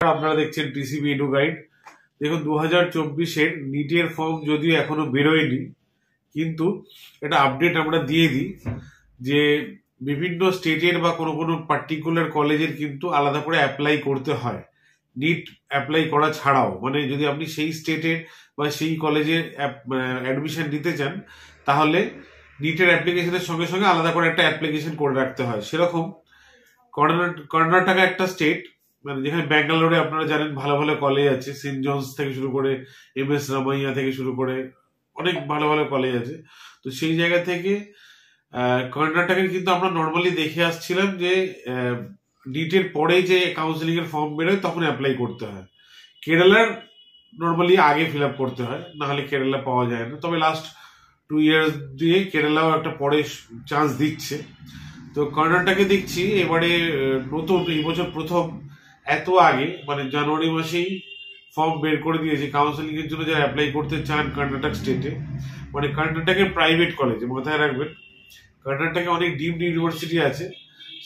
আপনারা দেখছেন TCB edu guide. দেখুন 2024-এর নিটের ফর্ম যদিও এখনো বেরোয়নি, কিন্তু এটা আপডেট আমরা দিয়ে দিই যে বিভিন্ন স্টেটের বা কোনো কোনো পার্টিকুলার কলেজের কিন্তু আলাদা করে অ্যাপ্লাই করতে হয় নিট অ্যাপ্লাই করা ছাড়াও। মানে যদি আপনি সেই স্টেটের বা সেই কলেজে অ্যাডমিশন নিতে চান, তাহলে নিটের অ্যাপ্লিকেশনের সঙ্গে সঙ্গে আলাদা করে একটা অ্যাপ্লিকেশন করে রাখতে হয়। সেরকম কর্ণাটকা একটা স্টেট, মানে যেখানে ব্যাঙ্গালোরে আপনারা জানেন ভালো ভালো কলেজ আছে, সেন্ট জনস থেকে শুরু করে MS রামাইয়া থেকে শুরু করে অনেক ভালো ভালো কলেজ আছে। তো সেই জায়গা থেকে কর্ণাটকের কিন্তু আমরা নর্মালি দেখে আসছিলাম যে নিটের পরে যে কাউন্সিলিং এর ফর্ম বেরোয় তখন অ্যাপ্লাই করতে হয়। কেরালার নর্মালি আগে ফিল আপ করতে হয়, নাহলে কেরালা পাওয়া যায় না। তবে লাস্ট 2 ইয়ার্স দিয়ে কেরালাও একটা পরে চান্স দিচ্ছে। তো কর্ণাটকে দেখছি এবারে নতুন এই বছর প্রথম এত আগে, মানে জানুয়ারি মাসেই ফর্ম বের করে দিয়েছে কাউন্সিলিং এর জন্য যারা অ্যাপ্লাই করতে চান কর্ণাটক স্টেটে। মানে কর্ণাটকের প্রাইভেট কলেজ, মাথায় রাখবেন কর্ণাটকে অনেক ডিমড ইউনিভার্সিটি আছে,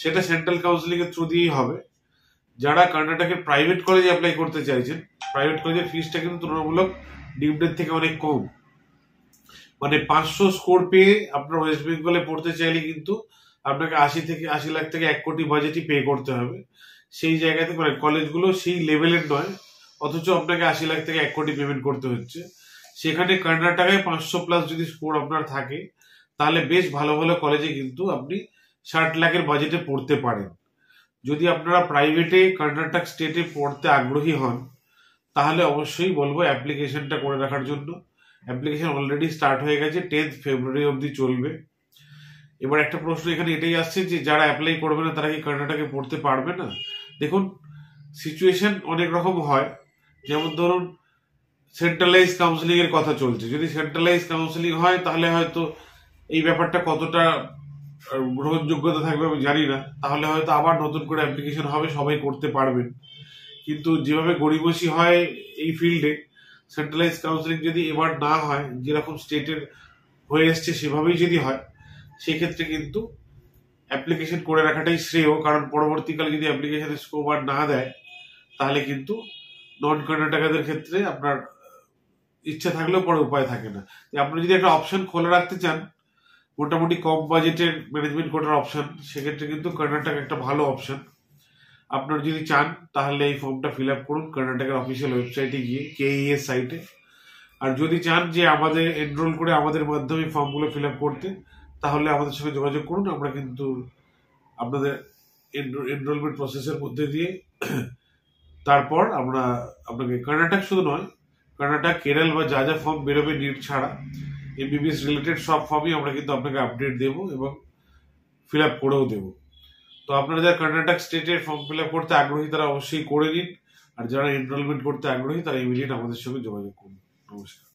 সেটা সেন্ট্রাল কাউন্সিলিং এর থ্রু দিয়েই হবে। যারা কর্ণাটকের প্রাইভেট কলেজে অ্যাপ্লাই করতে চাইছেন, প্রাইভেট কলেজের ফিসটা কিন্তু তুলনামূলক ডিমডের থেকে অনেক কম। মানে 500 স্কোর পেয়ে আপনার ওয়েস্ট বেঙ্গলে পড়তে চাইলে কিন্তু আপনাকে 80 লাখ থেকে 1 কোটি বাজেটই পে করতে হবে। সেই জায়গাতে মানে কলেজগুলো সেই লেভেলের নয়, অথচ আপনাকে 80 লাখ থেকে 1 কোটি পেমেন্ট করতে হচ্ছে। সেখানে কর্ণাটকায় 500+ যদি স্কোর আপনার থাকে, তাহলে বেশ ভালো ভালো কলেজে কিন্তু আপনি 60 লাখের বাজেটে পড়তে পারেন। যদি আপনারা প্রাইভেটে কর্ণাটক স্টেটে পড়তে আগ্রহী হন, তাহলে অবশ্যই বলবো অ্যাপ্লিকেশনটা করে রাখার জন্য। অ্যাপ্লিকেশন অলরেডি স্টার্ট হয়ে গেছে, 10 ফেব্রুয়ারি অবধি চলবে। এবার একটা প্রশ্ন এখানে এটাই আসছে যে যারা অ্যাপ্লাই করবে না তারা কি কর্ণাটকে পড়তে পারবে না? দেখুন, সিচুয়েশন অনেক রকম হয়। যেমন ধরুন সেন্ট্রালাইজ কাউন্সিলিং এর কথা চলছে, যদি সেন্ট্রালাইজ কাউন্সিলিং হয় তাহলে হয়তো এই ব্যাপারটা কতটা গ্রহণযোগ্যতা থাকবে আমি জানি না, তাহলে হয়তো আবার নতুন করে অ্যাপ্লিকেশন হবে, সবাই করতে পারবেন। কিন্তু যেভাবে গড়িমসি হয় এই ফিল্ডে, সেন্ট্রালাইজ কাউন্সিলিং যদি এবার না হয়, যেরকম স্টেটের হয়ে এসছে সেভাবেই যদি হয়, সেক্ষেত্রে কিন্তু অ্যাপ্লিকেশন করে রাখাটাই শ্রেয়। কারণ পরবর্তীকালে যদি অ্যাপ্লিকেশনের স্কোপ আর না দেয়, তাহলে কিন্তু নন কর্ণাটকাদের ক্ষেত্রে আপনার ইচ্ছা থাকলেও পরে উপায় থাকে না। আপনি যদি একটা অপশন খোলা রাখতে চান, মোটামুটি কম বাজেটের ম্যানেজমেন্ট করার অপশন, সেক্ষেত্রে কিন্তু কর্ণাটক একটা ভালো অপশন। আপনারা যদি চান তাহলে এই ফর্মটা ফিল আপ করুন কর্ণাটকের অফিসিয়াল ওয়েবসাইটে গিয়ে, KES সাইটে। আর যদি চান যে আমাদের এনরোল করে আমাদের মাধ্যমে ফর্মগুলো ফিল আপ করতে, তাহলে আমাদের সঙ্গে যোগাযোগ করুন। আমরা কিন্তু আপনাদের এনরোলমেন্ট প্রসেসের মধ্যে দিয়ে তারপর আমরা আপনাকে কর্ণাটক শুধু নয়, কর্ণাটক, কেরল বা যা যা ফর্ম বেরোবে নিট ছাড়া, MBBS রিলেটেড সব ফর্মই আমরা কিন্তু আপনাকে আপডেট দেবো এবং ফিল আপ করেও দেবো। তো আপনারা যারা কর্ণাটক স্টেটের ফর্ম ফিল আপ করতে আগ্রহী তারা অবশ্যই করে নিন, আর যারা এনরোলমেন্ট করতে আগ্রহী তারা ইমিডিয়েট আমাদের সঙ্গে যোগাযোগ করুন। নমস্কার।